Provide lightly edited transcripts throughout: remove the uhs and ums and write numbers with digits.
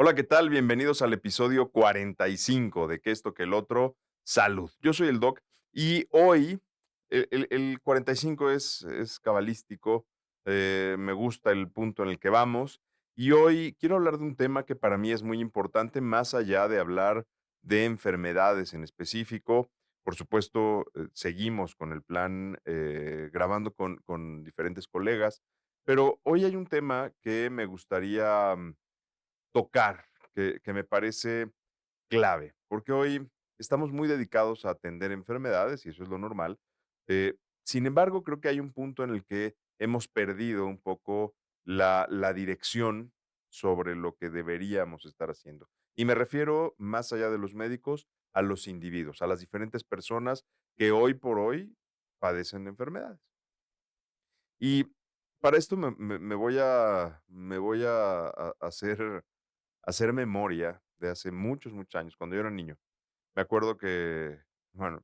Hola, ¿qué tal? Bienvenidos al episodio 45 de Que esto, que el otro, salud. Yo soy el Doc y hoy el 45 es cabalístico, me gusta el punto en el que vamos y hoy quiero hablar de un tema que para mí es muy importante, más allá de hablar de enfermedades en específico. Por supuesto, seguimos con el plan, grabando con diferentes colegas, pero hoy hay un tema que me gustaría tocar, que me parece clave, porque hoy estamos muy dedicados a atender enfermedades y eso es lo normal. Sin embargo, creo que hay un punto en el que hemos perdido un poco la dirección sobre lo que deberíamos estar haciendo. Y me refiero, más allá de los médicos, a los individuos, a las diferentes personas que hoy por hoy padecen de enfermedades. Y para esto me voy a hacer memoria de hace muchos, muchos años, cuando yo era niño. Me acuerdo que, bueno,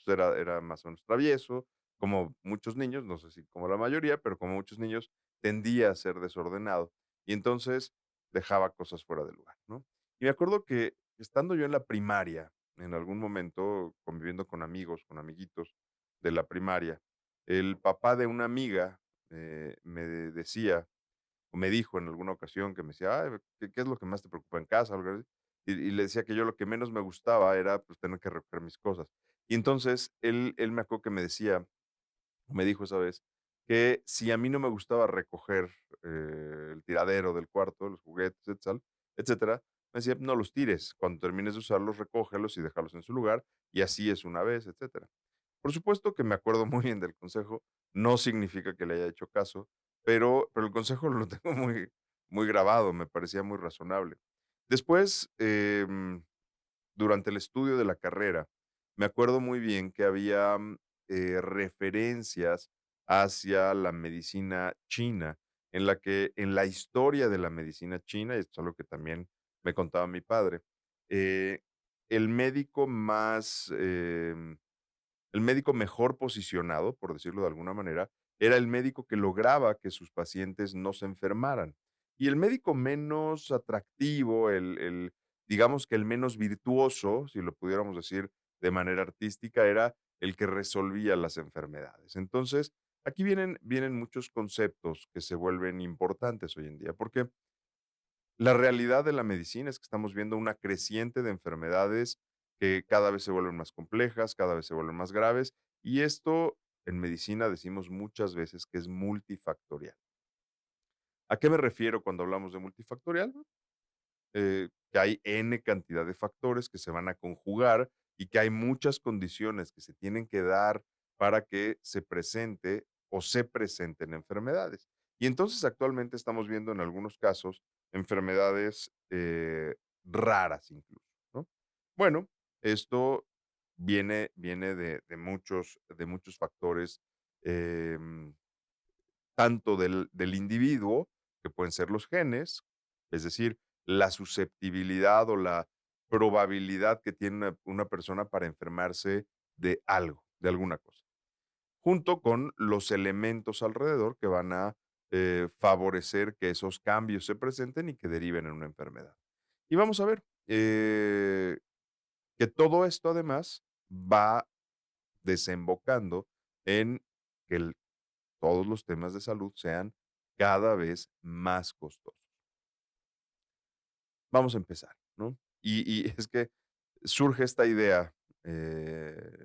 pues era más o menos travieso, como muchos niños, no sé si como la mayoría, pero como muchos niños, tendía a ser desordenado. Y entonces dejaba cosas fuera de lugar, ¿no? Y me acuerdo que estando yo en la primaria, en algún momento conviviendo con amigos, con amiguitos de la primaria, el papá de una amiga me decía o me dijo en alguna ocasión que me decía: "Ay, ¿qué es lo que más te preocupa en casa?", algo así. Y le decía que yo lo que menos me gustaba era, pues, tener que recoger mis cosas. Y entonces él me acuerdo que me decía, me dijo esa vez, que si a mí no me gustaba recoger, el tiradero del cuarto, los juguetes, etcétera, me decía: "No los tires, cuando termines de usarlos, recógelos y déjalos en su lugar, y así es una vez", etcétera. Por supuesto que me acuerdo muy bien del consejo, no significa que le haya hecho caso, pero el consejo lo tengo muy grabado, me parecía muy razonable. Después, durante el estudio de la carrera, me acuerdo muy bien que había, referencias hacia la medicina china, en la que en la historia de la medicina china, y esto es algo que también me contaba mi padre, eh, el médico más, el médico mejor posicionado, por decirlo de alguna manera, era el médico que lograba que sus pacientes no se enfermaran. Y el médico menos atractivo, digamos que el menos virtuoso, si lo pudiéramos decir de manera artística, era el que resolvía las enfermedades. Entonces, aquí vienen muchos conceptos que se vuelven importantes hoy en día, porque la realidad de la medicina es que estamos viendo una creciente de enfermedades que cada vez se vuelven más complejas, cada vez se vuelven más graves, y esto en medicina decimos muchas veces que es multifactorial. ¿A qué me refiero cuando hablamos de multifactorial? Que hay N cantidad de factores que se van a conjugar y que hay muchas condiciones que se tienen que dar para que se presente o se presenten enfermedades. Y entonces actualmente estamos viendo en algunos casos enfermedades raras incluso, ¿no? Bueno, esto viene de muchos factores, em, tanto del individuo, que pueden ser los genes, es decir, la susceptibilidad o la probabilidad que tiene una persona para enfermarse de algo, de alguna cosa, junto con los elementos alrededor que van a favorecer que esos cambios se presenten y que deriven en una enfermedad. Y vamos a ver que todo esto además va desembocando en que todos los temas de salud sean cada vez más costosos. Vamos a empezar, ¿no? Y es que surge esta idea,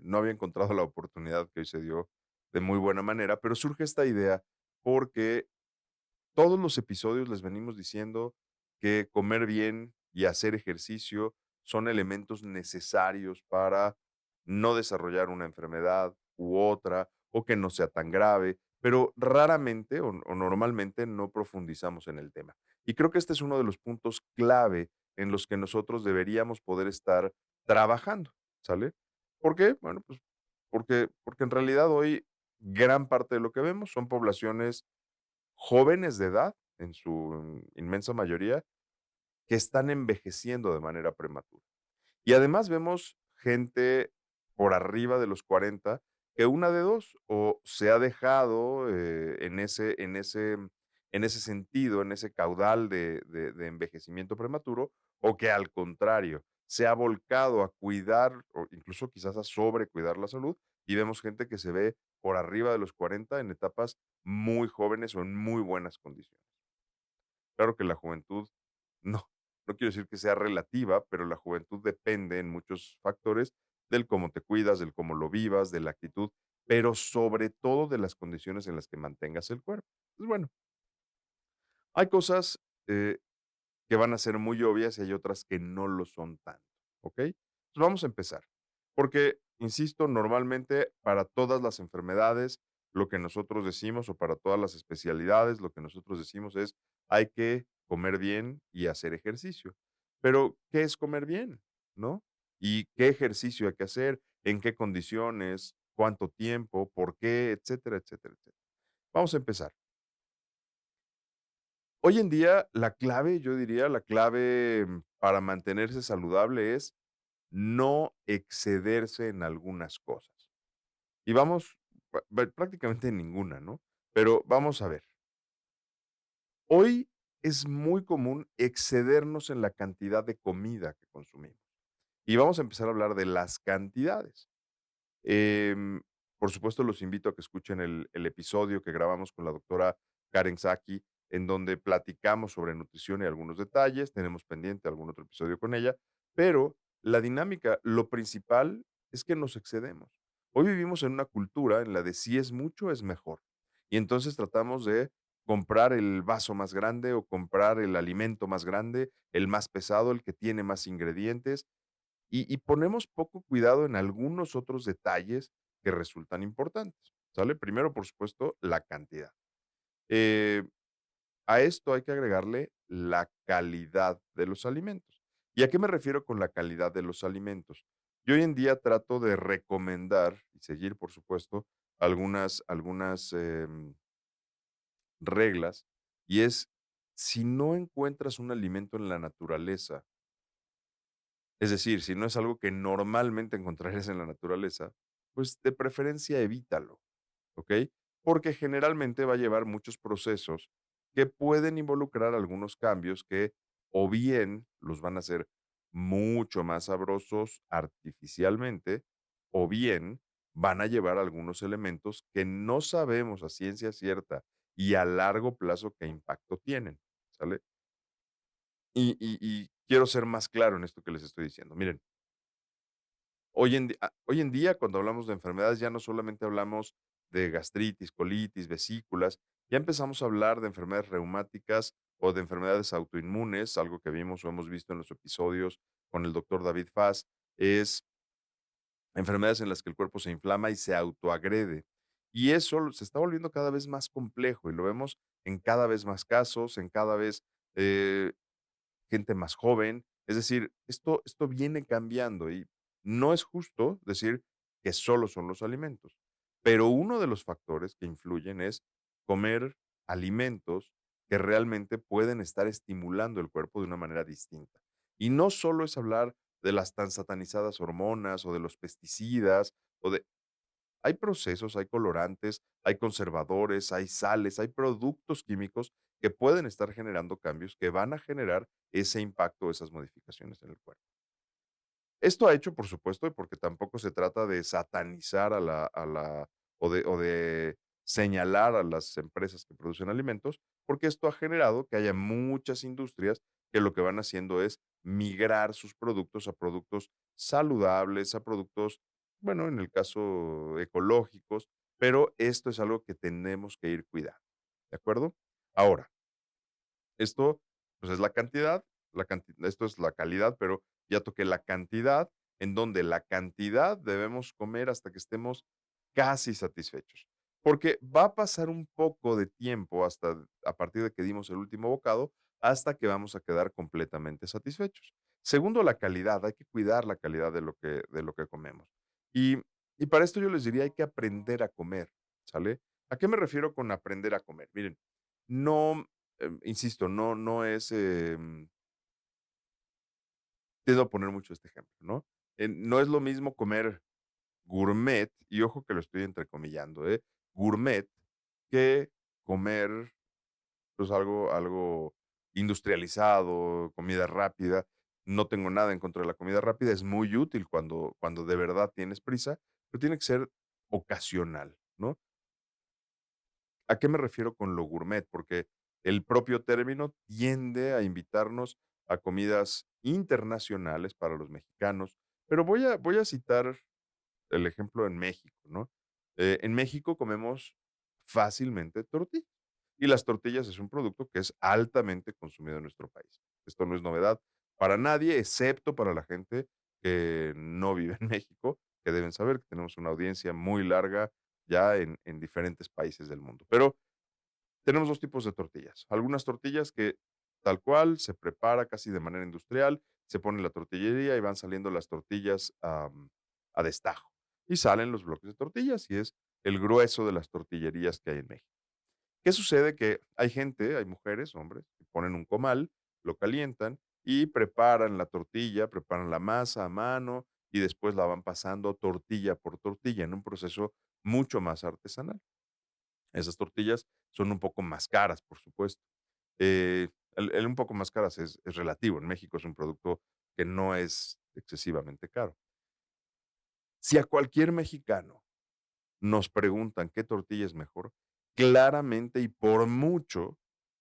no había encontrado la oportunidad que hoy se dio de muy buena manera, pero surge esta idea porque todos los episodios les venimos diciendo que comer bien y hacer ejercicio son elementos necesarios para no desarrollar una enfermedad u otra, o que no sea tan grave, pero raramente o normalmente no profundizamos en el tema. Y creo que este es uno de los puntos clave en los que nosotros deberíamos poder estar trabajando, ¿sale? ¿Por qué? Bueno, pues porque en realidad hoy gran parte de lo que vemos son poblaciones jóvenes de edad, en su inmensa mayoría, que están envejeciendo de manera prematura. Y además vemos gente por arriba de los 40 que una de dos, o se ha dejado en ese sentido, en ese caudal de envejecimiento prematuro, o que al contrario, se ha volcado a cuidar o incluso quizás a sobrecuidar la salud, y vemos gente que se ve por arriba de los 40 en etapas muy jóvenes o en muy buenas condiciones. Claro que la juventud no, no quiero decir que sea relativa, pero la juventud depende en muchos factores del cómo te cuidas, del cómo lo vivas, de la actitud, pero sobre todo de las condiciones en las que mantengas el cuerpo. Pues bueno, hay cosas que van a ser muy obvias y hay otras que no lo son tanto, ¿ok? Entonces vamos a empezar, porque, insisto, normalmente para todas las enfermedades, lo que nosotros decimos, o para todas las especialidades, lo que nosotros decimos es, hay que comer bien y hacer ejercicio. Pero, ¿qué es comer bien? ¿No? ¿Y qué ejercicio hay que hacer? ¿En qué condiciones? ¿Cuánto tiempo? ¿Por qué? Etcétera, etcétera, etcétera. Vamos a empezar. Hoy en día, la clave, yo diría, la clave para mantenerse saludable es no excederse en algunas cosas. Y vamos, prácticamente en ninguna, ¿no? Pero vamos a ver. Hoy es muy común excedernos en la cantidad de comida que consumimos. Y vamos a empezar a hablar de las cantidades. Em, por supuesto, los invito a que escuchen el episodio que grabamos con la doctora Karen Saki, en donde platicamos sobre nutrición y algunos detalles. Tenemos pendiente algún otro episodio con ella, pero la dinámica, lo principal es que nos excedemos. Hoy vivimos en una cultura en la de si es mucho, es mejor. Y entonces tratamos de comprar el vaso más grande o comprar el alimento más grande, el más pesado, el que tiene más ingredientes y ponemos poco cuidado en algunos otros detalles que resultan importantes, ¿sale? Primero, por supuesto, la cantidad. Eh, a esto hay que agregarle la calidad de los alimentos. ¿Y a qué me refiero con la calidad de los alimentos? Yo hoy en día trato de recomendar y seguir, por supuesto, algunas reglas, y es, si no encuentras un alimento en la naturaleza, es decir, si no es algo que normalmente encontrarías en la naturaleza, pues de preferencia evítalo, ¿ok? Porque generalmente va a llevar muchos procesos que pueden involucrar algunos cambios que o bien los van a hacer mucho más sabrosos artificialmente, o bien van a llevar algunos elementos que no sabemos a ciencia cierta y a largo plazo qué impacto tienen, ¿sale? Y quiero ser más claro en esto que les estoy diciendo. Miren, hoy en día, cuando hablamos de enfermedades, ya no solamente hablamos de gastritis, colitis, vesículas, ya empezamos a hablar de enfermedades reumáticas o de enfermedades autoinmunes, algo que vimos o hemos visto en los episodios con el doctor David Faz, es enfermedades en las que el cuerpo se inflama y se autoagrede. Y eso se está volviendo cada vez más complejo y lo vemos en cada vez más casos, en cada vez eh, gente más joven. Es decir, esto viene cambiando y no es justo decir que solo son los alimentos. Pero uno de los factores que influyen es comer alimentos que realmente pueden estar estimulando el cuerpo de una manera distinta. Y no solo es hablar de las tan satanizadas hormonas o de los pesticidas o de hay procesos, hay colorantes, hay conservadores, hay sales, hay productos químicos que pueden estar generando cambios que van a generar ese impacto, esas modificaciones en el cuerpo. Esto ha hecho, por supuesto, porque tampoco se trata de satanizar o de señalar a las empresas que producen alimentos, porque esto ha generado que haya muchas industrias que lo que van haciendo es migrar sus productos a productos saludables, a productos, bueno, en el caso ecológicos, pero esto es algo que tenemos que ir cuidando, ¿de acuerdo? Ahora, esto, pues, es la cantidad, esto es la calidad, pero ya toqué la cantidad, en donde la cantidad debemos comer hasta que estemos casi satisfechos, porque va a pasar un poco de tiempo hasta a partir de que dimos el último bocado, hasta que vamos a quedar completamente satisfechos. Segundo, la calidad, hay que cuidar la calidad de lo que comemos. Y y para esto yo les diría, hay que aprender a comer, ¿sale? ¿A qué me refiero con aprender a comer? Miren, no insisto, no es, tiendo a poner mucho este ejemplo, ¿no? No es lo mismo comer gourmet, y ojo que lo estoy entrecomillando, gourmet, que comer pues algo industrializado, comida rápida. No tengo nada en contra de la comida rápida, es muy útil cuando de verdad tienes prisa, pero tiene que ser ocasional, ¿no? ¿A qué me refiero con lo gourmet? Porque el propio término tiende a invitarnos a comidas internacionales para los mexicanos, pero voy a citar el ejemplo en México, ¿no? En México comemos fácilmente tortillas y las tortillas es un producto que es altamente consumido en nuestro país. Esto no es novedad para nadie, excepto para la gente que no vive en México, que deben saber que tenemos una audiencia muy larga ya en diferentes países del mundo. Pero tenemos 2 tipos de tortillas. Algunas tortillas que tal cual se prepara casi de manera industrial, se pone en la tortillería y van saliendo las tortillas, a destajo. Y salen los bloques de tortillas, y es el grueso de las tortillerías que hay en México. ¿Qué sucede? Que hay gente, hay mujeres, hombres, que ponen un comal, lo calientan y preparan la tortilla, preparan la masa a mano y después la van pasando tortilla por tortilla en un proceso mucho más artesanal. Esas tortillas son un poco más caras, por supuesto. El un poco más caras es relativo. En México es un producto que no es excesivamente caro. Si a cualquier mexicano nos preguntan qué tortilla es mejor, claramente y por mucho,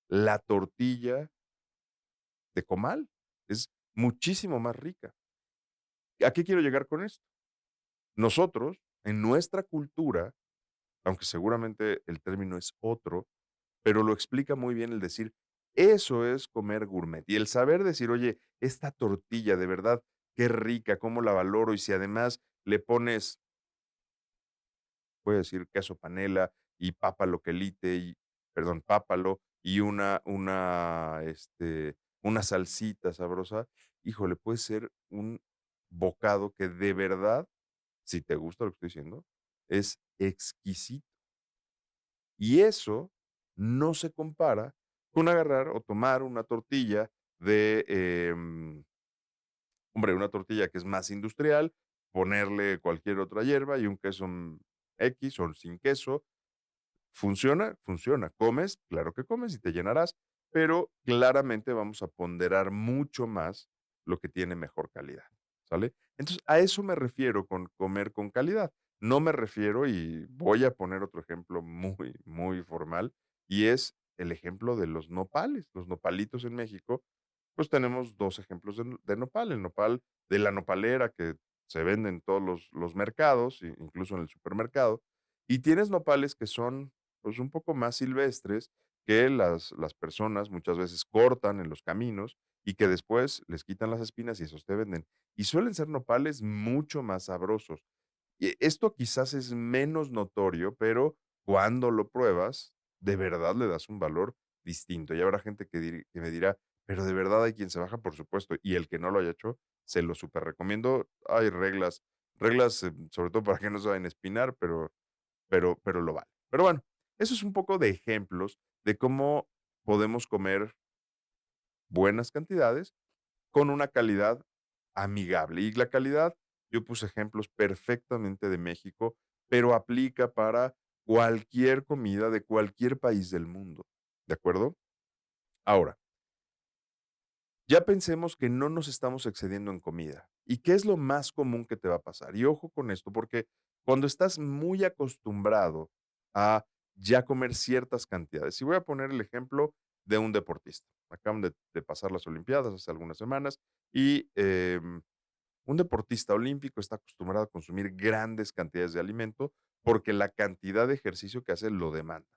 la tortilla de comal es muchísimo más rica. ¿A qué quiero llegar con esto? Nosotros, en nuestra cultura, aunque seguramente el término es otro, pero lo explica muy bien el decir, eso es comer gourmet. Y el saber decir, oye, esta tortilla de verdad, qué rica, cómo la valoro. Y si además le pones, voy a decir, queso panela y pápalo quelite, y, perdón, pápalo y una salsita sabrosa, híjole, puede ser un bocado que de verdad, si te gusta lo que estoy diciendo, es exquisito. Y eso no se compara con agarrar o tomar una tortilla de, hombre, una tortilla que es más industrial, ponerle cualquier otra hierba y un queso X o sin queso. ¿Funciona? Funciona. ¿Comes? Claro que comes y te llenarás, pero claramente vamos a ponderar mucho más lo que tiene mejor calidad, ¿sale? Entonces, a eso me refiero con comer con calidad. No me refiero, y voy a poner otro ejemplo muy, muy formal, y es el ejemplo de los nopales. Los nopalitos en México, pues tenemos 2 ejemplos de nopal. El nopal de la nopalera que se vende en todos los mercados, incluso en el supermercado, y tienes nopales que son pues, un poco más silvestres que las personas muchas veces cortan en los caminos y que después les quitan las espinas y esos te venden. Y suelen ser nopales mucho más sabrosos. Y esto quizás es menos notorio, pero cuando lo pruebas, de verdad le das un valor distinto. Y habrá gente que me dirá, pero de verdad hay quien se baja, por supuesto, y el que no lo haya hecho, se lo súper recomiendo. Hay reglas, sobre todo para que no se vayan a espinar, pero lo vale. Pero bueno, eso es un poco de ejemplos de cómo podemos comer buenas cantidades con una calidad amigable. Y la calidad, yo puse ejemplos perfectamente de México, pero aplica para cualquier comida de cualquier país del mundo, ¿de acuerdo? Ahora, ya pensemos que no nos estamos excediendo en comida. ¿Y qué es lo más común que te va a pasar? Y ojo con esto, porque cuando estás muy acostumbrado a ya comer ciertas cantidades, y voy a poner el ejemplo de un deportista. Acaban de pasar las Olimpiadas hace algunas semanas y un deportista olímpico está acostumbrado a consumir grandes cantidades de alimento porque la cantidad de ejercicio que hace lo demanda.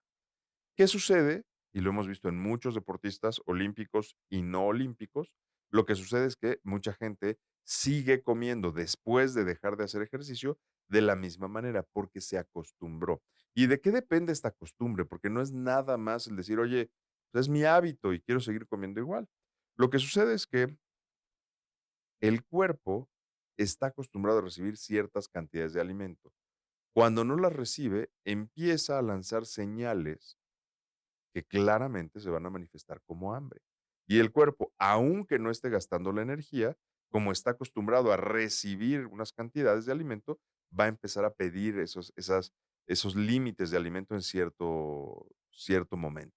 ¿Qué sucede? Y lo hemos visto en muchos deportistas olímpicos y no olímpicos. Lo que sucede es que mucha gente sigue comiendo después de dejar de hacer ejercicio de la misma manera porque se acostumbró. ¿Y de qué depende esta costumbre? Porque no es nada más el decir, oye, pues es mi hábito y quiero seguir comiendo igual. Lo que sucede es que el cuerpo está acostumbrado a recibir ciertas cantidades de alimento. Cuando no las recibe, empieza a lanzar señales que claramente se van a manifestar como hambre. Y el cuerpo, aunque no esté gastando la energía, como está acostumbrado a recibir unas cantidades de alimento, va a empezar a pedir esos límites de alimento en cierto momento.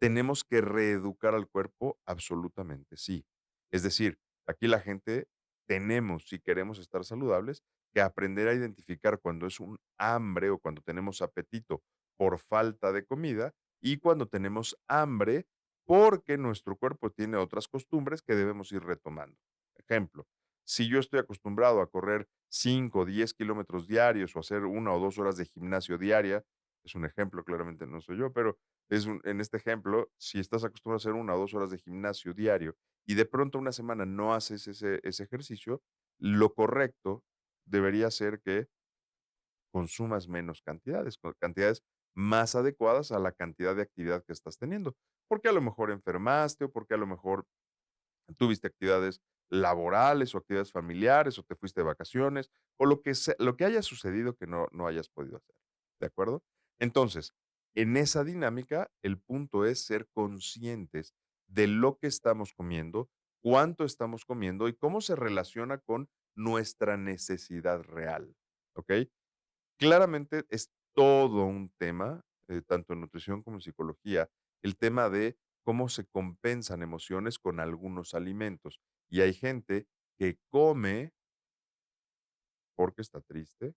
¿Tenemos que reeducar al cuerpo? Absolutamente sí. Es decir, aquí la gente tenemos, si queremos estar saludables, que aprender a identificar cuando es un hambre o cuando tenemos apetito por falta de comida y cuando tenemos hambre porque nuestro cuerpo tiene otras costumbres que debemos ir retomando. Ejemplo, si yo estoy acostumbrado a correr 5 o 10 kilómetros diarios o hacer 1 o 2 horas de gimnasio diaria, es un ejemplo, claramente no soy yo, pero en este ejemplo, si estás acostumbrado a hacer 1 o 2 horas de gimnasio diario y de pronto una semana no haces ese ejercicio, lo correcto debería ser que consumas menos cantidades, cantidades más adecuadas a la cantidad de actividad que estás teniendo. Porque a lo mejor enfermaste o porque a lo mejor tuviste actividades laborales o actividades familiares o te fuiste de vacaciones o lo que haya sucedido que no hayas podido hacer, ¿de acuerdo? Entonces, en esa dinámica, el punto es ser conscientes de lo que estamos comiendo, cuánto estamos comiendo y cómo se relaciona con nuestra necesidad real, ¿ok? Claramente es todo un tema, tanto en nutrición como en psicología, el tema de cómo se compensan emociones con algunos alimentos. Y hay gente que come porque está triste,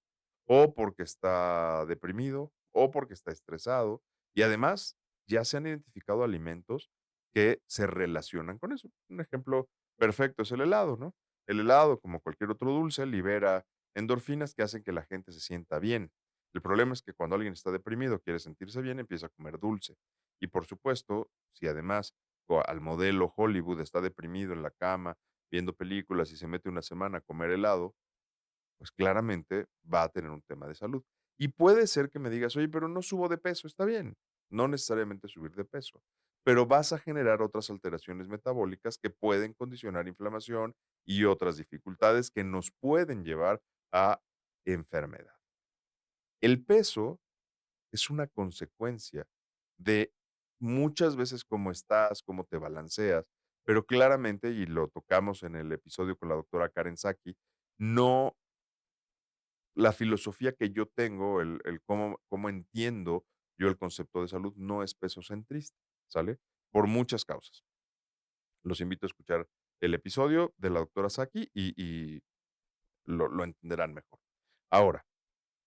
o porque está deprimido, o porque está estresado. Y además, ya se han identificado alimentos que se relacionan con eso. Un ejemplo perfecto es el helado, ¿no? El helado, como cualquier otro dulce, libera endorfinas que hacen que la gente se sienta bien. El problema es que cuando alguien está deprimido, quiere sentirse bien, empieza a comer dulce. Y por supuesto, si además al modelo Hollywood está deprimido en la cama, viendo películas y se mete una semana a comer helado, pues claramente va a tener un tema de salud. Y puede ser que me digas, oye, pero no subo de peso, está bien, no necesariamente subir de peso, pero vas a generar otras alteraciones metabólicas que pueden condicionar inflamación y otras dificultades que nos pueden llevar a enfermedad. El peso es una consecuencia de muchas veces cómo estás, cómo te balanceas, pero claramente, y lo tocamos en el episodio con la doctora Karen Saki, no la filosofía que yo tengo, el cómo entiendo yo el concepto de salud, no es pesocentrista, ¿sale? Por muchas causas. Los invito a escuchar el episodio de la doctora Saki y lo entenderán mejor. Ahora,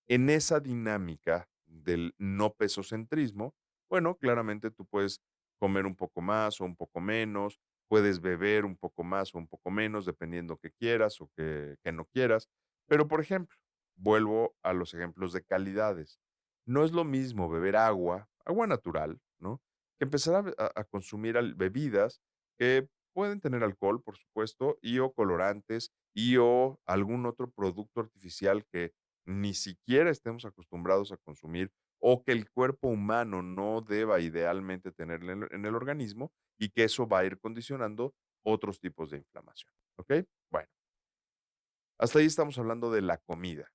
en esa dinámica del no pesocentrismo, bueno, claramente tú puedes comer un poco más o un poco menos, puedes beber un poco más o un poco menos, dependiendo que quieras o que no quieras. Pero, por ejemplo, vuelvo a los ejemplos de calidades. No es lo mismo beber agua, agua natural, ¿no? Que empezar a consumir bebidas que pueden tener alcohol, por supuesto, y o colorantes, y o algún otro producto artificial que ni siquiera estemos acostumbrados a consumir o que el cuerpo humano no deba idealmente tener en el organismo y que eso va a ir condicionando otros tipos de inflamación. ¿Ok? Bueno, hasta ahí estamos hablando de la comida.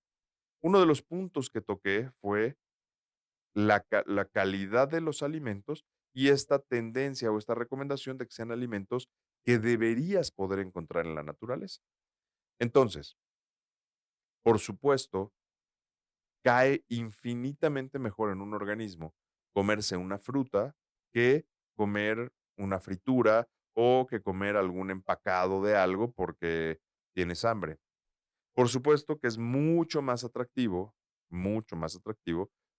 Uno de los puntos que toqué fue la calidad de los alimentos y esta tendencia o esta recomendación de que sean alimentos que deberías poder encontrar en la naturaleza. Entonces, por supuesto, cae infinitamente mejor en un organismo comerse una fruta que comer una fritura o que comer algún empacado de algo porque tienes hambre. Por supuesto que es mucho más atractivo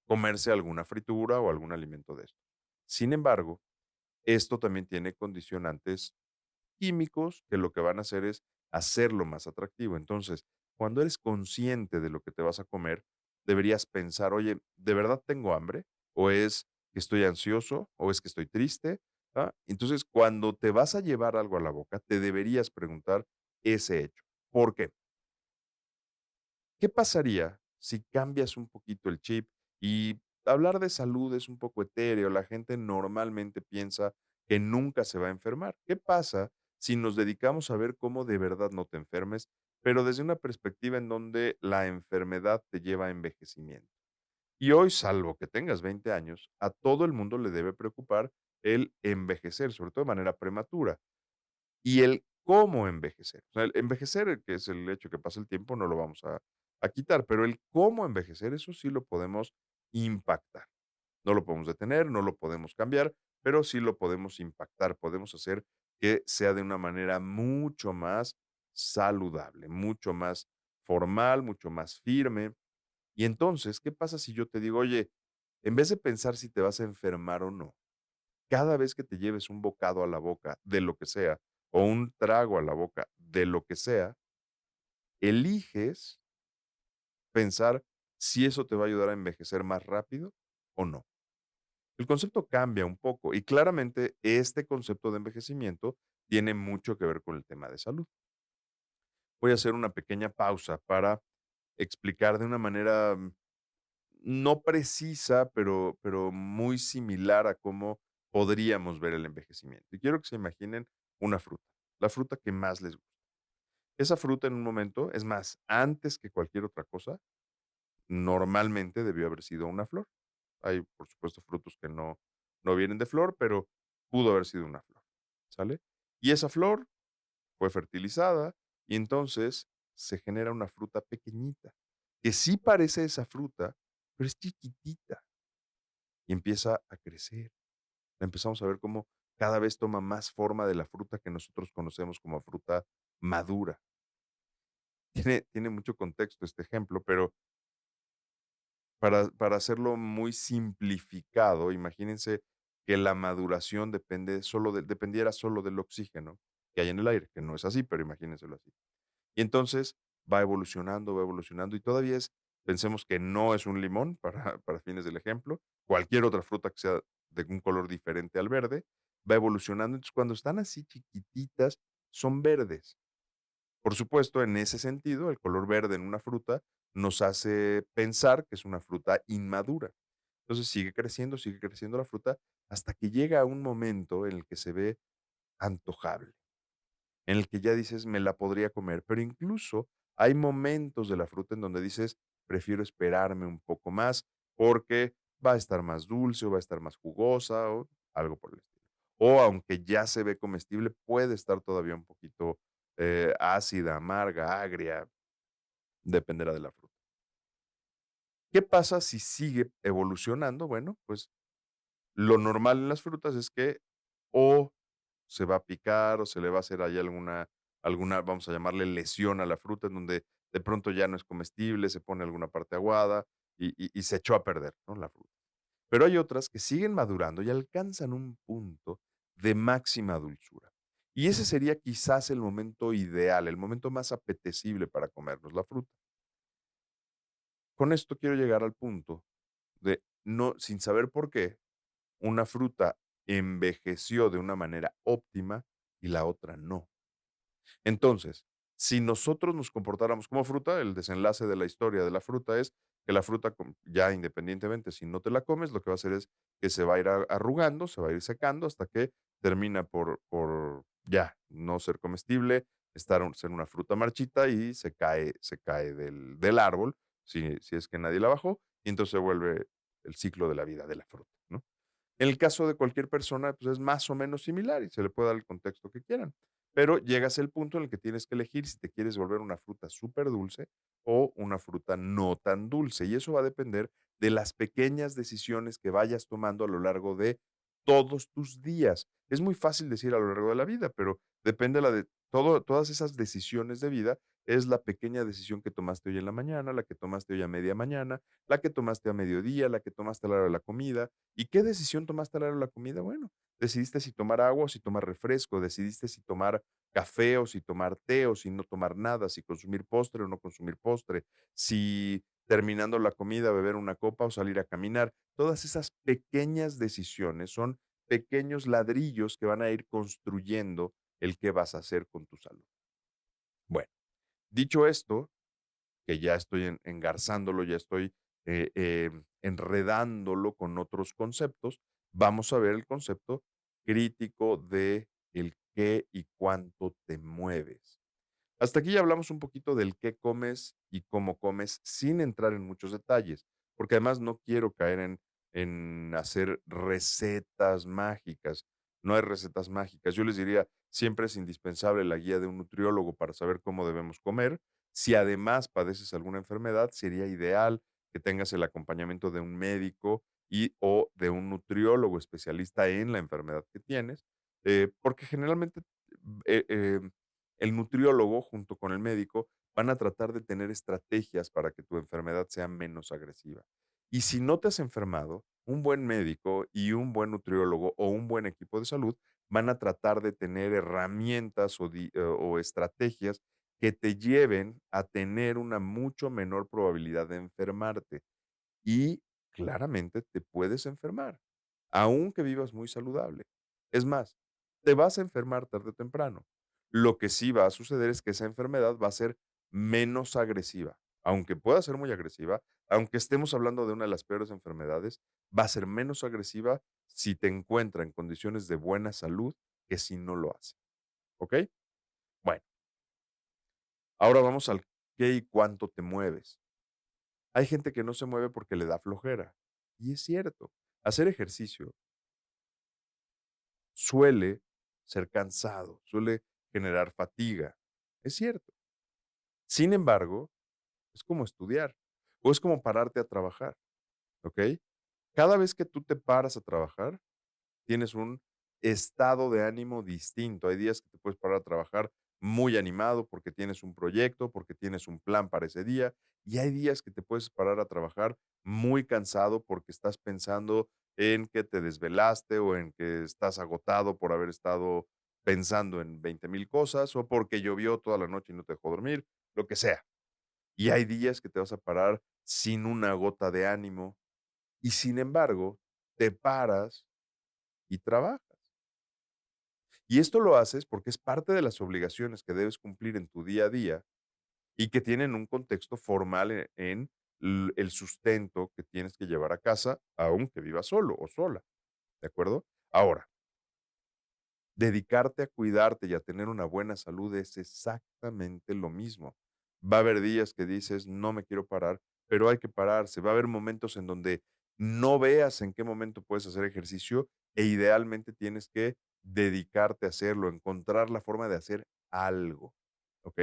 comerse alguna fritura o algún alimento de esto. Sin embargo, esto también tiene condicionantes químicos que lo que van a hacer es hacerlo más atractivo. Entonces, cuando eres consciente de lo que te vas a comer, deberías pensar, oye, ¿de verdad tengo hambre? ¿O es que estoy ansioso? ¿O es que estoy triste? ¿Ah? Entonces, cuando te vas a llevar algo a la boca, te deberías preguntar ese hecho. ¿Por qué? ¿Qué pasaría si cambias un poquito el chip? Y hablar de salud es un poco etéreo, la gente normalmente piensa que nunca se va a enfermar. ¿Qué pasa si nos dedicamos a ver cómo de verdad no te enfermes, pero desde una perspectiva en donde la enfermedad te lleva a envejecimiento? Y hoy, salvo que tengas 20 años, a todo el mundo le debe preocupar el envejecer, sobre todo de manera prematura. Y el cómo envejecer. O sea, el envejecer, que es el hecho que pasa el tiempo, no lo vamos a quitar, pero el cómo envejecer, eso sí lo podemos impactar. No lo podemos detener, no lo podemos cambiar, pero sí lo podemos impactar, podemos hacer que sea de una manera mucho más saludable, mucho más formal, mucho más firme. Y entonces, ¿qué pasa si yo te digo, oye, en vez de pensar si te vas a enfermar o no, cada vez que te lleves un bocado a la boca de lo que sea, o un trago a la boca de lo que sea, eliges pensar si eso te va a ayudar a envejecer más rápido o no? El concepto cambia un poco y claramente este concepto de envejecimiento tiene mucho que ver con el tema de salud. Voy a hacer una pequeña pausa para explicar de una manera no precisa, pero muy similar a cómo podríamos ver el envejecimiento. Y quiero que se imaginen una fruta, la fruta que más les gusta. Esa fruta en un momento, es más, antes que cualquier otra cosa, normalmente debió haber sido una flor. Hay, por supuesto, frutos que no vienen de flor, pero pudo haber sido una flor, ¿sale? Y esa flor fue fertilizada y entonces se genera una fruta pequeñita, que sí parece esa fruta, pero es chiquitita y empieza a crecer. La empezamos a ver cómo cada vez toma más forma de la fruta que nosotros conocemos como fruta madura. Tiene mucho contexto este ejemplo, pero para hacerlo muy simplificado, imagínense que la maduración dependiera solo del oxígeno que hay en el aire, que no es así, pero imagínenselo así. Y entonces va evolucionando y todavía pensemos que no es un limón para fines del ejemplo, cualquier otra fruta que sea de un color diferente al verde, va evolucionando. Entonces, cuando están así chiquititas, son verdes. Por supuesto, en ese sentido, el color verde en una fruta nos hace pensar que es una fruta inmadura. Entonces sigue creciendo la fruta hasta que llega a un momento en el que se ve antojable, en el que ya dices, me la podría comer, pero incluso hay momentos de la fruta en donde dices, prefiero esperarme un poco más porque va a estar más dulce o va a estar más jugosa o algo por el estilo. O aunque ya se ve comestible, puede estar todavía un poquito ácida, amarga, agria, dependerá de la fruta. ¿Qué pasa si sigue evolucionando? Bueno, pues lo normal en las frutas es que o se va a picar o se le va a hacer ahí alguna, vamos a llamarle lesión a la fruta, en donde de pronto ya no es comestible, se pone alguna parte aguada y se echó a perder, ¿no? La fruta. Pero hay otras que siguen madurando y alcanzan un punto de máxima dulzura. Y ese sería quizás el momento ideal, el momento más apetecible para comernos la fruta. Con esto quiero llegar al punto de no, sin saber por qué, una fruta envejeció de una manera óptima y la otra no. Entonces, si nosotros nos comportáramos como fruta, el desenlace de la historia de la fruta es que la fruta, ya independientemente, si no te la comes, lo que va a hacer es que se va a ir arrugando, se va a ir secando hasta que termina por ya no ser comestible, ser una fruta marchita y se cae del árbol, si es que nadie la bajó, y entonces se vuelve el ciclo de la vida de la fruta, ¿no? En el caso de cualquier persona, pues es más o menos similar y se le puede dar el contexto que quieran. Pero llegas al punto en el que tienes que elegir si te quieres volver una fruta súper dulce o una fruta no tan dulce. Y eso va a depender de las pequeñas decisiones que vayas tomando a lo largo de todos tus días. Es muy fácil decir a lo largo de la vida, pero depende todas esas decisiones de vida. Es la pequeña decisión que tomaste hoy en la mañana, la que tomaste hoy a media mañana, la que tomaste a mediodía, la que tomaste a la hora de la comida. ¿Y qué decisión tomaste a la hora de la comida? Bueno, decidiste si tomar agua o si tomar refresco, decidiste si tomar café o si tomar té o si no tomar nada, si consumir postre o no consumir postre, si terminando la comida beber una copa o salir a caminar. Todas esas pequeñas decisiones son pequeños ladrillos que van a ir construyendo el qué vas a hacer con tu salud. Bueno, dicho esto, que ya estoy engarzándolo, ya estoy enredándolo con otros conceptos, vamos a ver el concepto crítico de el qué y cuánto te mueves. Hasta aquí ya hablamos un poquito del qué comes y cómo comes sin entrar en muchos detalles, porque además no quiero caer en hacer recetas mágicas. No hay recetas mágicas. Yo les diría, siempre es indispensable la guía de un nutriólogo para saber cómo debemos comer. Si además padeces alguna enfermedad, sería ideal que tengas el acompañamiento de un médico y o de un nutriólogo especialista en la enfermedad que tienes, porque generalmente, eh, em, el nutriólogo junto con el médico van a tratar de tener estrategias para que tu enfermedad sea menos agresiva. Y si no te has enfermado, un buen médico y un buen nutriólogo o un buen equipo de salud van a tratar de tener herramientas o estrategias que te lleven a tener una mucho menor probabilidad de enfermarte. Y claramente te puedes enfermar, aunque vivas muy saludable. Es más, te vas a enfermar tarde o temprano. Lo que sí va a suceder es que esa enfermedad va a ser menos agresiva. Aunque pueda ser muy agresiva, aunque estemos hablando de una de las peores enfermedades, va a ser menos agresiva si te encuentra en condiciones de buena salud que si no lo hace. ¿Ok? Bueno, ahora vamos al qué y cuánto te mueves. Hay gente que no se mueve porque le da flojera. Y es cierto, hacer ejercicio suele ser cansado, suele generar fatiga. Es cierto. Sin embargo, es como estudiar o es como pararte a trabajar, ¿ok? Cada vez que tú te paras a trabajar, tienes un estado de ánimo distinto. Hay días que te puedes parar a trabajar muy animado porque tienes un proyecto, porque tienes un plan para ese día, y hay días que te puedes parar a trabajar muy cansado porque estás pensando en que te desvelaste o en que estás agotado por haber estado pensando en 20,000 cosas o porque llovió toda la noche y no te dejó dormir, lo que sea. Y hay días que te vas a parar sin una gota de ánimo y sin embargo, te paras y trabajas. Y esto lo haces porque es parte de las obligaciones que debes cumplir en tu día a día y que tienen un contexto formal en el sustento que tienes que llevar a casa, aunque vivas solo o sola, ¿de acuerdo? Ahora, dedicarte a cuidarte y a tener una buena salud es exactamente lo mismo. Va a haber días que dices, no me quiero parar, pero hay que pararse. Va a haber momentos en donde no veas en qué momento puedes hacer ejercicio e idealmente tienes que dedicarte a hacerlo, encontrar la forma de hacer algo, ¿ok?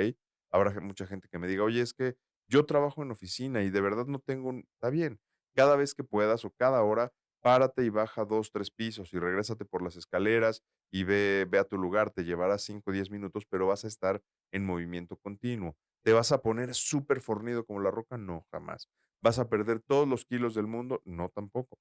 Habrá mucha gente que me diga, oye, es que yo trabajo en oficina y de verdad no tengo está bien. Cada vez que puedas o cada hora, párate y baja 2, 3 pisos y regrésate por las escaleras y ve a tu lugar, te llevará 5 o 10 minutos, pero vas a estar en movimiento continuo. ¿Te vas a poner súper fornido como la roca? No, jamás. ¿Vas a perder todos los kilos del mundo? No, tampoco.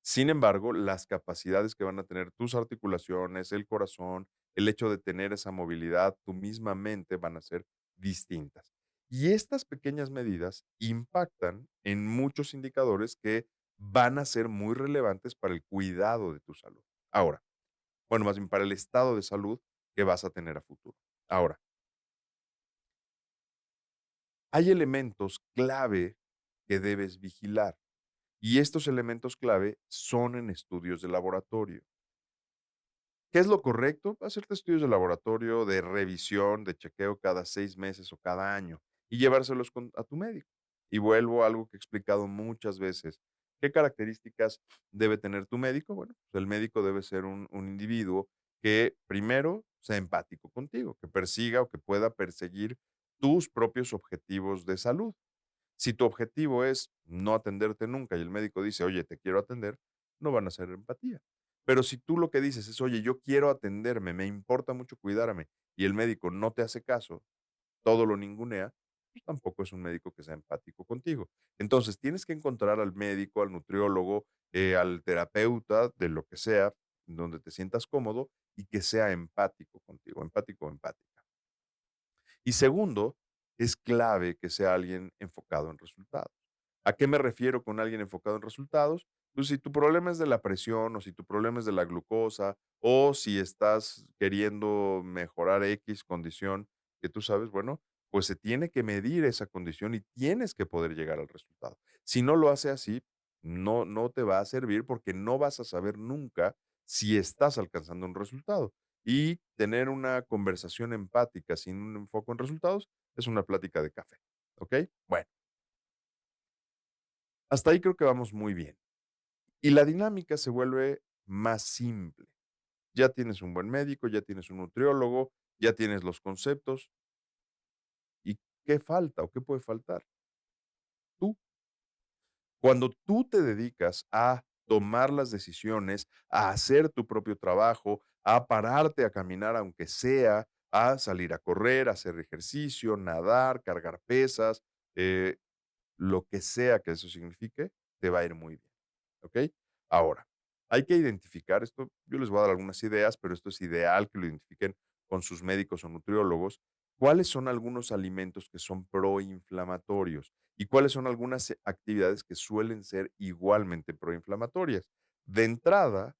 Sin embargo, las capacidades que van a tener tus articulaciones, el corazón, el hecho de tener esa movilidad, tu misma mente van a ser distintas. Y estas pequeñas medidas impactan en muchos indicadores que van a ser muy relevantes para el cuidado de tu salud. Ahora, bueno, más bien para el estado de salud que vas a tener a futuro. Ahora, hay elementos clave que debes vigilar y estos elementos clave son en estudios de laboratorio. ¿Qué es lo correcto? Hacerte estudios de laboratorio, de revisión, de chequeo cada 6 meses o cada año y llevárselos a tu médico. Y vuelvo a algo que he explicado muchas veces. ¿Qué características debe tener tu médico? Bueno, pues el médico debe ser un individuo que primero sea empático contigo, que persiga o que pueda perseguir tus propios objetivos de salud. Si tu objetivo es no atenderte nunca y el médico dice, oye, te quiero atender, no van a ser empatía. Pero si tú lo que dices es, oye, yo quiero atenderme, me importa mucho cuidarme, y el médico no te hace caso, todo lo ningunea, pues tampoco es un médico que sea empático contigo. Entonces, tienes que encontrar al médico, al nutriólogo, al terapeuta, de lo que sea, donde te sientas cómodo y que sea empático contigo, empático o empática. Y segundo, es clave que sea alguien enfocado en resultados. ¿A qué me refiero con alguien enfocado en resultados? Pues si tu problema es de la presión o si tu problema es de la glucosa o si estás queriendo mejorar X condición que tú sabes, bueno, pues se tiene que medir esa condición y tienes que poder llegar al resultado. Si no lo hace así, no te va a servir porque no vas a saber nunca si estás alcanzando un resultado. Y tener una conversación empática sin un enfoque en resultados es una plática de café, ¿ok? Bueno, hasta ahí creo que vamos muy bien. Y la dinámica se vuelve más simple. Ya tienes un buen médico, ya tienes un nutriólogo, ya tienes los conceptos. ¿Y qué falta o qué puede faltar? Tú. Cuando tú te dedicas a tomar las decisiones, a hacer tu propio trabajo, a pararte a caminar aunque sea, a salir a correr, a hacer ejercicio, nadar, cargar pesas, eh, lo que sea que eso signifique, te va a ir muy bien, ¿ok? Ahora, hay que identificar esto, yo les voy a dar algunas ideas, pero esto es ideal que lo identifiquen con sus médicos o nutriólogos, cuáles son algunos alimentos que son proinflamatorios y cuáles son algunas actividades que suelen ser igualmente proinflamatorias. De entrada,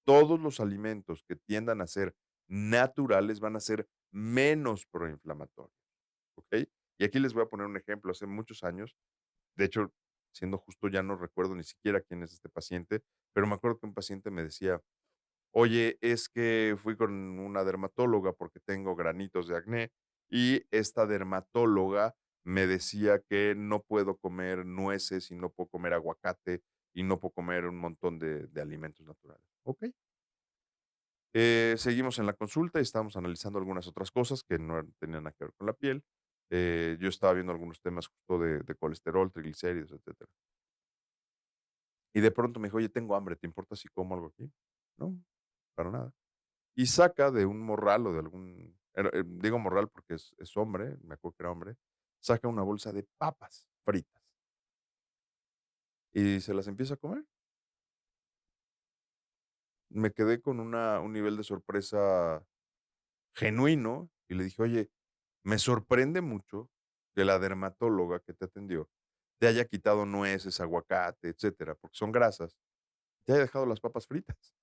todos los alimentos que tiendan a ser naturales van a ser menos proinflamatorios, ¿ok? Y aquí les voy a poner un ejemplo. Hace muchos años, de hecho, siendo justo, ya no recuerdo ni siquiera quién es este paciente, pero me acuerdo que un paciente me decía: "Oye, es que fui con una dermatóloga porque tengo granitos de acné, y esta dermatóloga me decía que no puedo comer nueces, y no puedo comer aguacate, y no puedo comer un montón de alimentos naturales". Okey. Seguimos en la consulta y estábamos analizando algunas otras cosas que no tenían nada que ver con la piel. Yo estaba viendo algunos temas justo de colesterol, triglicéridos, etcétera. Y de pronto me dijo: "Oye, tengo hambre, ¿te importa si como algo aquí?". "No, para nada". Y saca de un morral o de algún, digo morral porque es hombre, me acuerdo que era hombre, saca una bolsa de papas fritas y se las empieza a comer. Me quedé con un nivel de sorpresa genuino y le dije: "Oye, me sorprende mucho que la dermatóloga que te atendió te haya quitado nueces, aguacate, etcétera, porque son grasas, te haya dejado las papas fritas".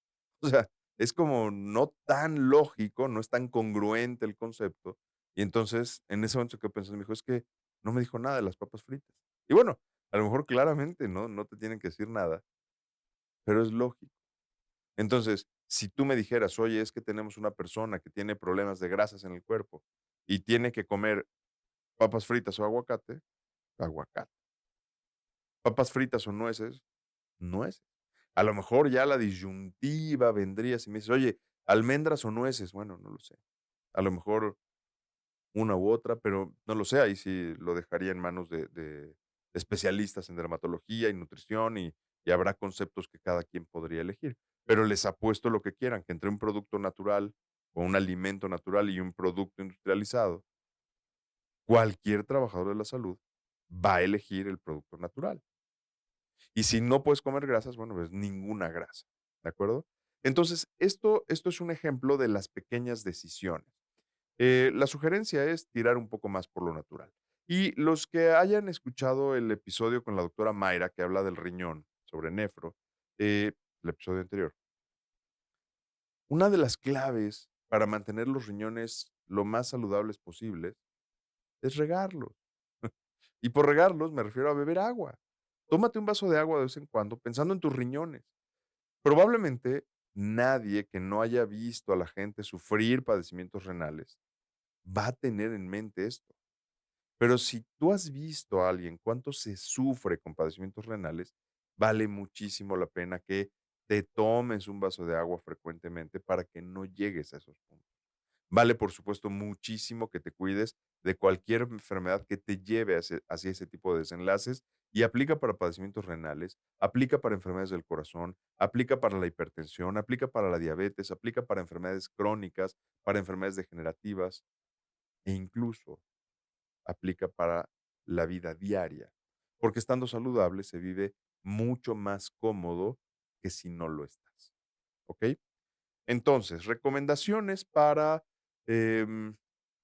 O sea, es como no tan lógico, no es tan congruente el concepto. Y entonces, en ese momento que pensé, me dijo: "Es que no me dijo nada de las papas fritas". Y bueno, a lo mejor claramente no te tienen que decir nada, pero es lógico. Entonces, si tú me dijeras: "Oye, es que tenemos una persona que tiene problemas de grasas en el cuerpo y tiene que comer papas fritas o aguacate", aguacate. Papas fritas o nueces, nueces. A lo mejor ya la disyuntiva vendría si me dices: "Oye, almendras o nueces", bueno, no lo sé. A lo mejor una u otra, pero no lo sé, ahí sí lo dejaría en manos de especialistas en dermatología y nutrición, y habrá conceptos que cada quien podría elegir. Pero les apuesto lo que quieran, que entre un producto natural, o un alimento natural y un producto industrializado, cualquier trabajador de la salud va a elegir el producto natural. Y si no puedes comer grasas, bueno, pues ninguna grasa, ¿de acuerdo? Entonces, esto es un ejemplo de las pequeñas decisiones. La sugerencia es tirar un poco más por lo natural. Y los que hayan escuchado el episodio con la doctora Mayra, que habla del riñón, sobre nefro, el episodio anterior, una de las claves para mantener los riñones lo más saludables posibles es regarlos. Y por regarlos me refiero a beber agua. Tómate un vaso de agua de vez en cuando pensando en tus riñones. Probablemente nadie que no haya visto a la gente sufrir padecimientos renales va a tener en mente esto. Pero si tú has visto a alguien cuánto se sufre con padecimientos renales, vale muchísimo la pena que te tomes un vaso de agua frecuentemente para que no llegues a esos puntos. Vale, por supuesto, muchísimo que te cuides de cualquier enfermedad que te lleve hacia ese tipo de desenlaces, y aplica para padecimientos renales, aplica para enfermedades del corazón, aplica para la hipertensión, aplica para la diabetes, aplica para enfermedades crónicas, para enfermedades degenerativas, e incluso aplica para la vida diaria, porque estando saludable se vive mucho más cómodo que si no lo estás, ¿ok? Entonces, recomendaciones para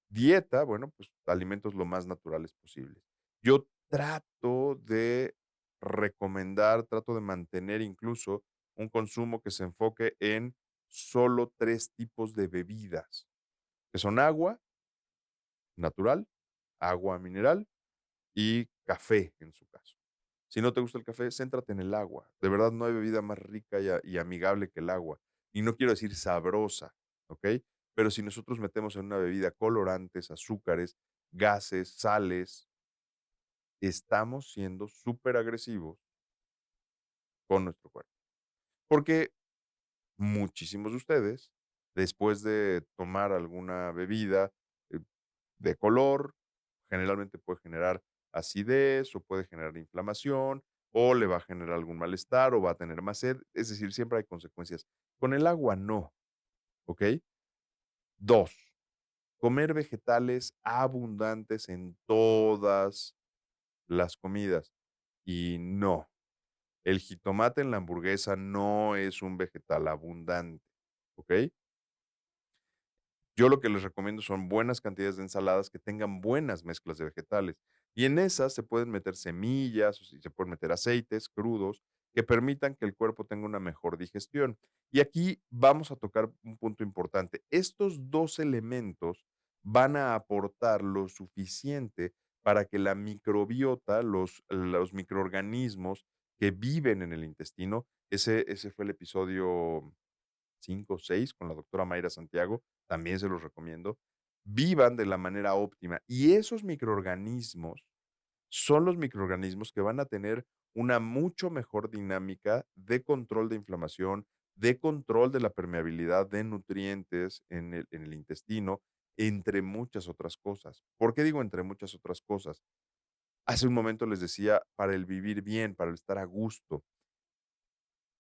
dieta, bueno, pues alimentos lo más naturales posibles. Yo trato de recomendar, trato de mantener incluso un consumo que se enfoque en solo 3 tipos de bebidas, que son agua natural, agua mineral y café, en su caso. Si no te gusta el café, céntrate en el agua. De verdad, no hay bebida más rica y amigable que el agua. Y no quiero decir sabrosa, ¿ok? Pero si nosotros metemos en una bebida colorantes, azúcares, gases, sales, estamos siendo súper agresivos con nuestro cuerpo. Porque muchísimos de ustedes, después de tomar alguna bebida eh, de color, generalmente puede generar acidez o puede generar inflamación o le va a generar algún malestar, o va a tener más sed, es decir, siempre hay consecuencias. Con el agua no, ¿ok? 2, comer vegetales abundantes en todas las comidas. Y no, el jitomate en la hamburguesa no es un vegetal abundante, ¿ok? Yo lo que les recomiendo son buenas cantidades de ensaladas que tengan buenas mezclas de vegetales. Y en esas se pueden meter semillas, o si se pueden meter aceites crudos que permitan que el cuerpo tenga una mejor digestión. Y aquí vamos a tocar un punto importante. Estos dos elementos van a aportar lo suficiente para que la microbiota, los microorganismos que viven en el intestino, ese fue el episodio 5 o 6 con la doctora Mayra Santiago, también se los recomiendo, vivan de la manera óptima. Y esos microorganismos son los microorganismos que van a tener una mucho mejor dinámica de control de inflamación, de control de la permeabilidad de nutrientes en el intestino, entre muchas otras cosas. ¿Por qué digo entre muchas otras cosas? Hace un momento les decía, para el vivir bien, para el estar a gusto.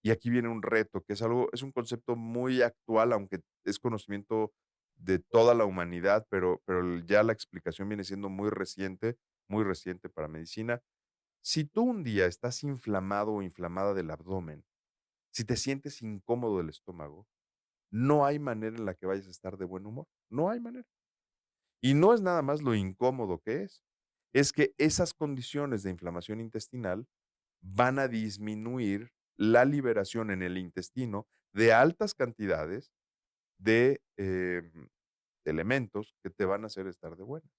Y aquí viene un reto, que es un concepto muy actual, aunque es conocimiento de toda la humanidad, pero ya la explicación viene siendo muy reciente para medicina. Si tú un día estás inflamado o inflamada del abdomen, si te sientes incómodo del estómago, no hay manera en la que vayas a estar de buen humor, no hay manera. Y no es nada más lo incómodo que es que esas condiciones de inflamación intestinal van a disminuir la liberación en el intestino de altas cantidades de elementos que te van a hacer estar de buenas.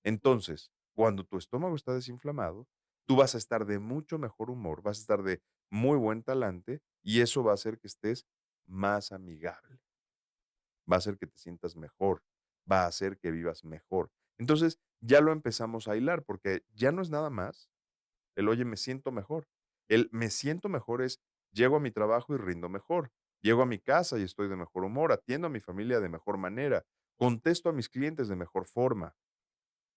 Entonces, cuando tu estómago está desinflamado, tú vas a estar de mucho mejor humor, vas a estar de muy buen talante y eso va a hacer que estés más amigable, va a hacer que te sientas mejor, va a hacer que vivas mejor. Entonces, ya lo empezamos a hilar porque ya no es nada más el, oye, me siento mejor. El me siento mejor es, llego a mi trabajo y rindo mejor. Llego a mi casa y estoy de mejor humor, atiendo a mi familia de mejor manera, contesto a mis clientes de mejor forma.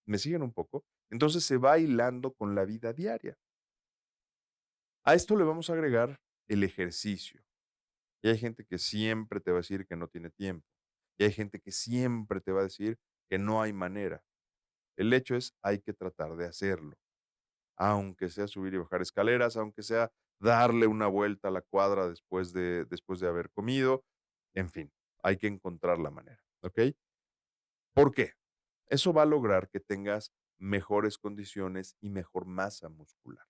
¿Me siguen un poco? Entonces se va hilando con la vida diaria. A esto le vamos a agregar el ejercicio. Y hay gente que siempre te va a decir que no tiene tiempo. Y hay gente que siempre te va a decir que no hay manera. El hecho es, hay que tratar de hacerlo. Aunque sea subir y bajar escaleras, aunque sea darle una vuelta a la cuadra después de haber comido, en fin, hay que encontrar la manera, ¿ok? ¿Por qué? Eso va a lograr que tengas mejores condiciones y mejor masa muscular.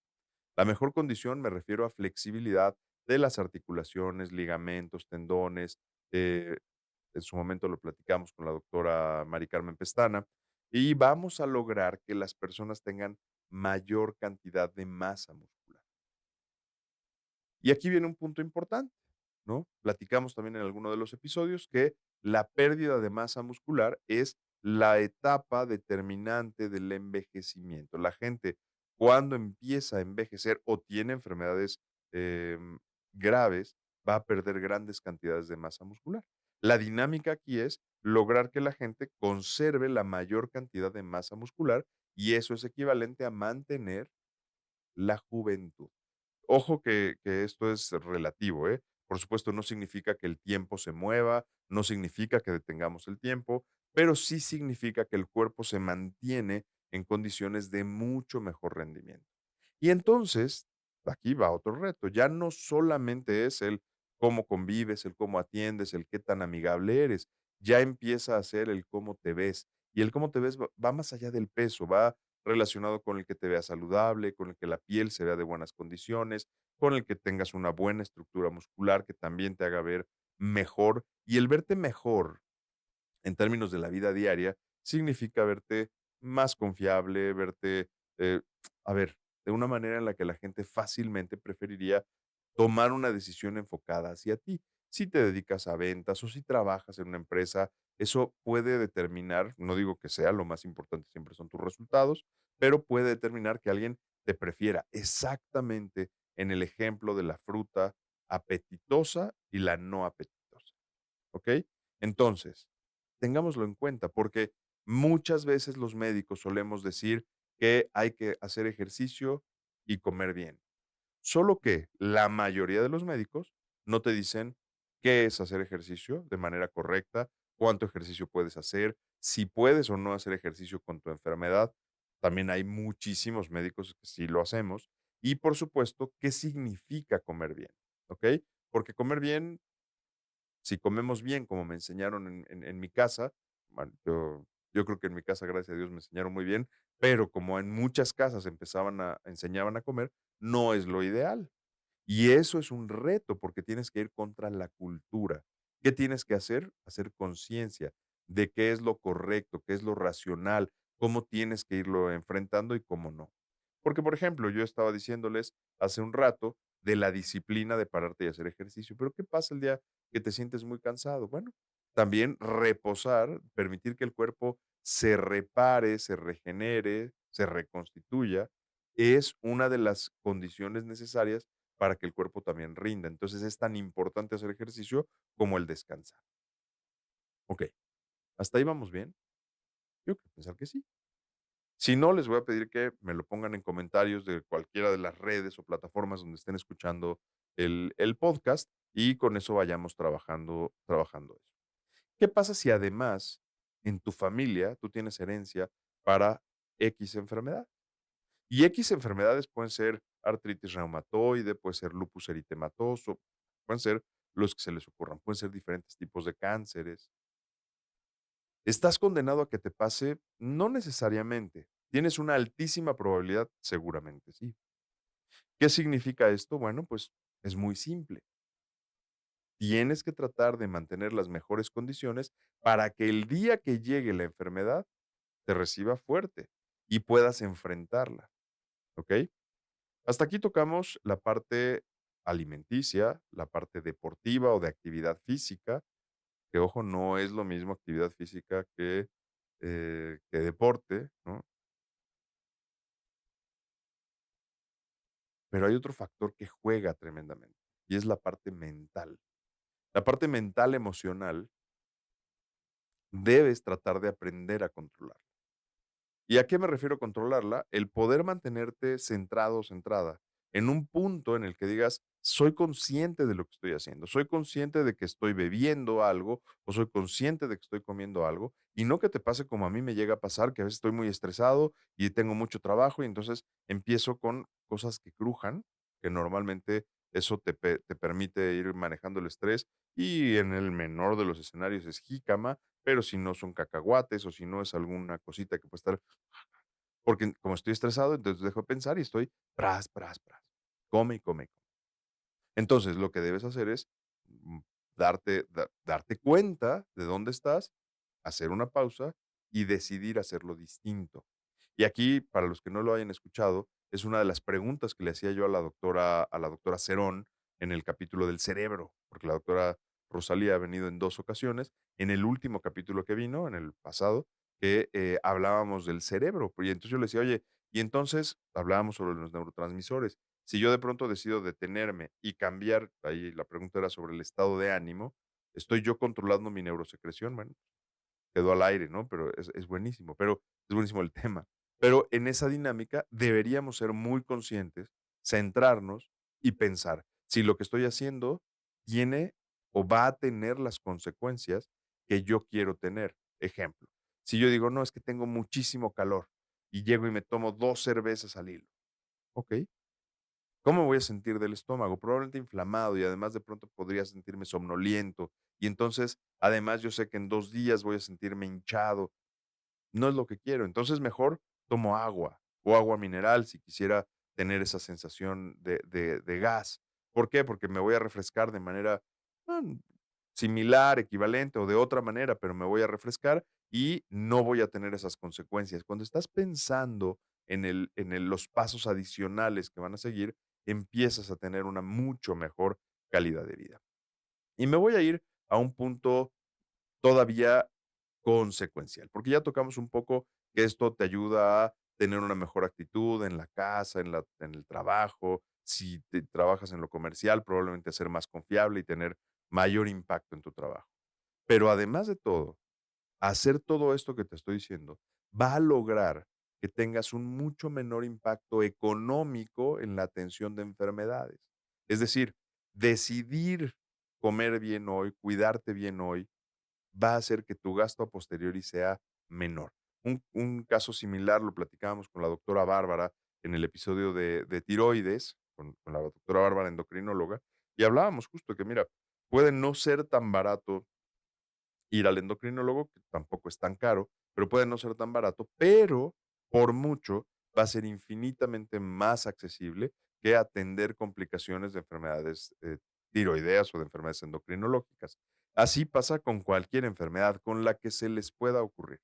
La mejor condición me refiero a flexibilidad de las articulaciones, ligamentos, tendones. eh, en su momento lo platicamos con la doctora Mari Carmen Pestana y vamos a lograr que las personas tengan mayor cantidad de masa muscular. Y aquí viene un punto importante, ¿no? Platicamos también en alguno de los episodios que la pérdida de masa muscular es la etapa determinante del envejecimiento. La gente cuando empieza a envejecer o tiene enfermedades graves, va a perder grandes cantidades de masa muscular. La dinámica aquí es lograr que la gente conserve la mayor cantidad de masa muscular y eso es equivalente a mantener la juventud. Ojo que esto es relativo, ¿eh? Por supuesto, no significa que el tiempo se mueva, no significa que detengamos el tiempo, pero sí significa que el cuerpo se mantiene en condiciones de mucho mejor rendimiento. Y entonces, aquí va otro reto. Ya no solamente es el cómo convives, el cómo atiendes, el qué tan amigable eres. Ya empieza a ser el cómo te ves. Y el cómo te ves va más allá del peso, va relacionado con el que te veas saludable, con el que la piel se vea de buenas condiciones, con el que tengas una buena estructura muscular que también te haga ver mejor. Y el verte mejor en términos de la vida diaria significa verte más confiable, verte, eh, a ver, de una manera en la que la gente fácilmente preferiría tomar una decisión enfocada hacia ti. Si te dedicas a ventas o si trabajas en una empresa, eso puede determinar, no digo que sea, lo más importante siempre son tus resultados, pero puede determinar que alguien te prefiera exactamente en el ejemplo de la fruta apetitosa y la no apetitosa. ¿Ok? Entonces, tengámoslo en cuenta, porque muchas veces los médicos solemos decir que hay que hacer ejercicio y comer bien. Solo que la mayoría de los médicos no te dicen qué es hacer ejercicio de manera correcta, cuánto ejercicio puedes hacer, si puedes o no hacer ejercicio con tu enfermedad. También hay muchísimos médicos que sí lo hacemos. Y por supuesto, ¿qué significa comer bien? ¿Ok? Porque comer bien, si comemos bien, como me enseñaron en mi casa, bueno, yo creo que en mi casa, gracias a Dios, me enseñaron muy bien, pero como en muchas casas enseñaban a comer, no es lo ideal. Y eso es un reto porque tienes que ir contra la cultura. ¿Qué tienes que hacer? Hacer conciencia de qué es lo correcto, qué es lo racional, cómo tienes que irlo enfrentando y cómo no. Porque, por ejemplo, yo estaba diciéndoles hace un rato de la disciplina de pararte y hacer ejercicio, pero ¿qué pasa el día que te sientes muy cansado? Bueno, también reposar, permitir que el cuerpo se repare, se regenere, se reconstituya, es una de las condiciones necesarias para que el cuerpo también rinda. Entonces es tan importante hacer ejercicio como el descansar. Ok, ¿hasta ahí vamos bien? Yo quiero pensar que sí. Si no, les voy a pedir que me lo pongan en comentarios de cualquiera de las redes o plataformas donde estén escuchando el podcast y con eso vayamos trabajando eso. ¿Qué pasa si además en tu familia tú tienes herencia para X enfermedad? Y X enfermedades pueden ser artritis reumatoide, puede ser lupus eritematoso, pueden ser los que se les ocurran, pueden ser diferentes tipos de cánceres. ¿Estás condenado a que te pase? No necesariamente. ¿Tienes una altísima probabilidad? Seguramente sí. ¿Qué significa esto? Bueno, pues es muy simple. Tienes que tratar de mantener las mejores condiciones para que el día que llegue la enfermedad te reciba fuerte y puedas enfrentarla, ¿ok? Hasta aquí tocamos la parte alimenticia, la parte deportiva o de actividad física, que ojo, no es lo mismo actividad física que deporte, ¿no? Pero hay otro factor que juega tremendamente y es la parte mental. La parte mental emocional debes tratar de aprender a controlar. ¿Y a qué me refiero a controlarla? El poder mantenerte centrado o centrada en un punto en el que digas, soy consciente de lo que estoy haciendo, soy consciente de que estoy bebiendo algo o soy consciente de que estoy comiendo algo y no que te pase como a mí me llega a pasar, que a veces estoy muy estresado y tengo mucho trabajo y entonces empiezo con cosas que crujan, que normalmente eso te permite ir manejando el estrés y en el menor de los escenarios es jícama, pero si no son cacahuates o si no es alguna cosita que puede estar porque como estoy estresado, entonces dejo de pensar y estoy pras, pras, pras. Come y come. Entonces, lo que debes hacer es mm, darte cuenta de dónde estás, hacer una pausa y decidir hacerlo distinto. Y aquí, para los que no lo hayan escuchado, es una de las preguntas que le hacía yo a la doctora Cerón en el capítulo del cerebro, porque la doctora Rosalía ha venido en 2 ocasiones. En el último capítulo que vino, en el pasado, que hablábamos del cerebro. Y entonces yo le decía, oye, y entonces hablábamos sobre los neurotransmisores. Si yo de pronto decido detenerme y cambiar, ahí la pregunta era sobre el estado de ánimo, ¿estoy yo controlando mi neurosecreción? Bueno, quedó al aire, ¿no? Pero es buenísimo, pero es buenísimo el tema. Pero en esa dinámica deberíamos ser muy conscientes, centrarnos y pensar si lo que estoy haciendo tiene o va a tener las consecuencias que yo quiero tener. Ejemplo, si yo digo, no, es que tengo muchísimo calor y llego y me tomo 2 cervezas al hilo. Ok, ¿cómo me voy a sentir del estómago? Probablemente inflamado y además de pronto podría sentirme somnoliento. Y entonces, además, yo sé que en 2 días voy a sentirme hinchado. No es lo que quiero. Entonces, mejor tomo agua o agua mineral si quisiera tener esa sensación de gas. ¿Por qué? Porque me voy a refrescar de manera ah, similar, equivalente o de otra manera, pero me voy a refrescar y no voy a tener esas consecuencias. Cuando estás pensando los pasos adicionales que van a seguir, empiezas a tener una mucho mejor calidad de vida. Y me voy a ir a un punto todavía consecuencial, porque ya tocamos un poco que esto te ayuda a tener una mejor actitud en la casa, en el trabajo. Si trabajas en lo comercial, probablemente ser más confiable y tener mayor impacto en tu trabajo. Pero además de todo, hacer todo esto que te estoy diciendo va a lograr que tengas un mucho menor impacto económico en la atención de enfermedades. Es decir, decidir comer bien hoy, cuidarte bien hoy, va a hacer que tu gasto a posteriori sea menor. Un caso similar lo platicábamos con la doctora Bárbara en el episodio de tiroides, con la doctora Bárbara endocrinóloga, y hablábamos justo que, mira, puede no ser tan barato ir al endocrinólogo, que tampoco es tan caro, pero puede no ser tan barato, pero por mucho va a ser infinitamente más accesible que atender complicaciones de enfermedades tiroideas o de enfermedades endocrinológicas. Así pasa con cualquier enfermedad con la que se les pueda ocurrir.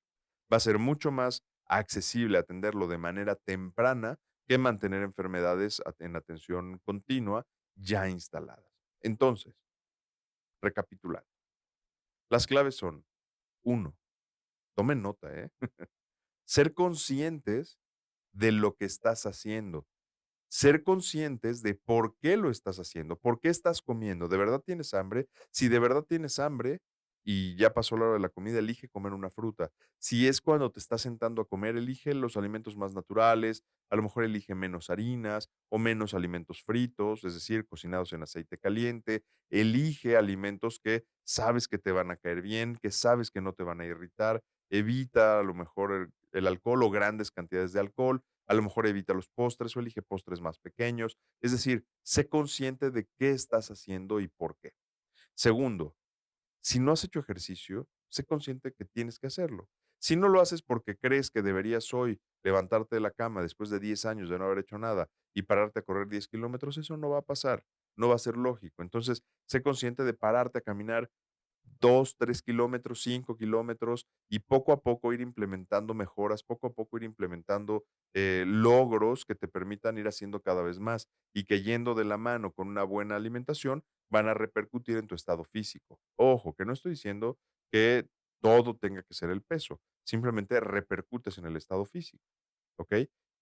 Va a ser mucho más accesible atenderlo de manera temprana que mantener enfermedades en atención continua ya instaladas. Entonces, recapitulando, las claves son: uno, tomen nota, ¿eh? Ser conscientes de lo que estás haciendo. Ser conscientes de por qué lo estás haciendo, por qué estás comiendo. ¿De verdad tienes hambre? Si de verdad tienes hambre y ya pasó la hora de la comida, elige comer una fruta. Si es cuando te estás sentando a comer, elige los alimentos más naturales, a lo mejor elige menos harinas o menos alimentos fritos, es decir, cocinados en aceite caliente. Elige alimentos que sabes que te van a caer bien, que sabes que no te van a irritar. Evita a lo mejor el alcohol o grandes cantidades de alcohol. A lo mejor evita los postres o elige postres más pequeños. Es decir, sé consciente de qué estás haciendo y por qué. Segundo, si no has hecho ejercicio, sé consciente que tienes que hacerlo. Si no lo haces porque crees que deberías hoy levantarte de la cama después de 10 años de no haber hecho nada y pararte a correr 10 kilómetros, eso no va a pasar, no va a ser lógico. Entonces, sé consciente de pararte a caminar 2, 3 kilómetros, 5 kilómetros, y poco a poco ir implementando mejoras, poco a poco ir implementando logros que te permitan ir haciendo cada vez más y que yendo de la mano con una buena alimentación van a repercutir en tu estado físico. Ojo, que no estoy diciendo que todo tenga que ser el peso, simplemente repercutes en el estado físico. ¿Ok?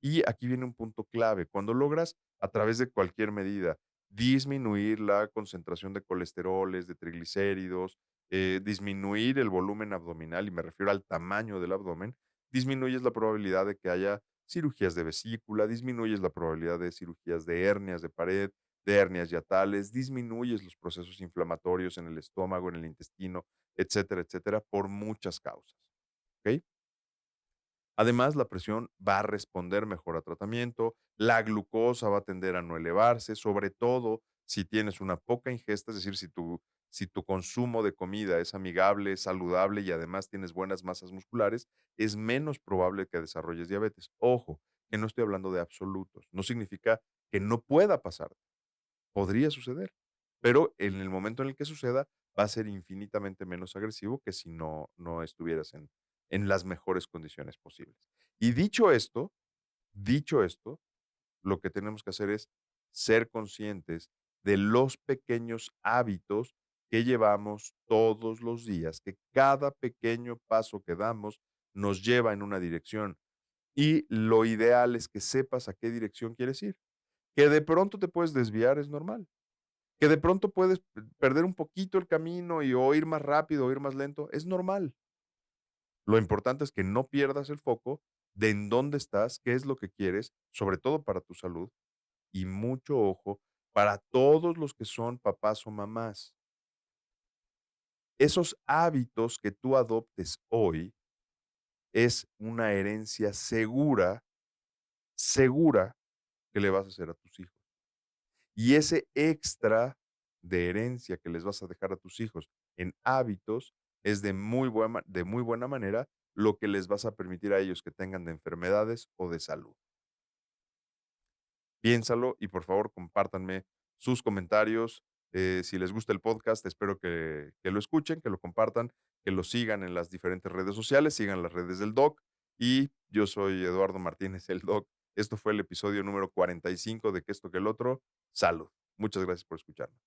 Y aquí viene un punto clave. Cuando logras, a través de cualquier medida, disminuir la concentración de colesteroles, de triglicéridos, disminuir el volumen abdominal, y me refiero al tamaño del abdomen, disminuyes la probabilidad de que haya cirugías de vesícula, disminuyes la probabilidad de cirugías de hernias de pared, de hernias hiatales, disminuyes los procesos inflamatorios en el estómago, en el intestino, etcétera, etcétera, por muchas causas. ¿Ok? Además, la presión va a responder mejor a tratamiento, la glucosa va a tender a no elevarse, sobre todo si tienes una poca ingesta, es decir, si tu consumo de comida es amigable, saludable y además tienes buenas masas musculares, es menos probable que desarrolles diabetes. Ojo, que no estoy hablando de absolutos, no significa que no pueda pasar, podría suceder, pero en el momento en el que suceda va a ser infinitamente menos agresivo que si no estuvieras en las mejores condiciones posibles. Y dicho esto, lo que tenemos que hacer es ser conscientes de los pequeños hábitos que llevamos todos los días, que cada pequeño paso que damos nos lleva en una dirección. Y lo ideal es que sepas a qué dirección quieres ir. Que de pronto te puedes desviar es normal. Que de pronto puedes perder un poquito el camino y o ir más rápido o ir más lento, es normal. Lo importante es que no pierdas el foco de en dónde estás, qué es lo que quieres, sobre todo para tu salud, y mucho ojo para todos los que son papás o mamás. Esos hábitos que tú adoptes hoy es una herencia segura, segura que le vas a hacer a tus hijos. Y ese extra de herencia que les vas a dejar a tus hijos en hábitos es de muy buena manera lo que les vas a permitir a ellos que tengan de enfermedades o de salud. Piénsalo y por favor compártanme sus comentarios. Si les gusta el podcast, espero que lo escuchen, que lo compartan, que lo sigan en las diferentes redes sociales, sigan las redes del Doc. Y yo soy Eduardo Martínez, el Doc. Esto fue el episodio número 45 de Que esto que el otro. Salud. Muchas gracias por escucharme.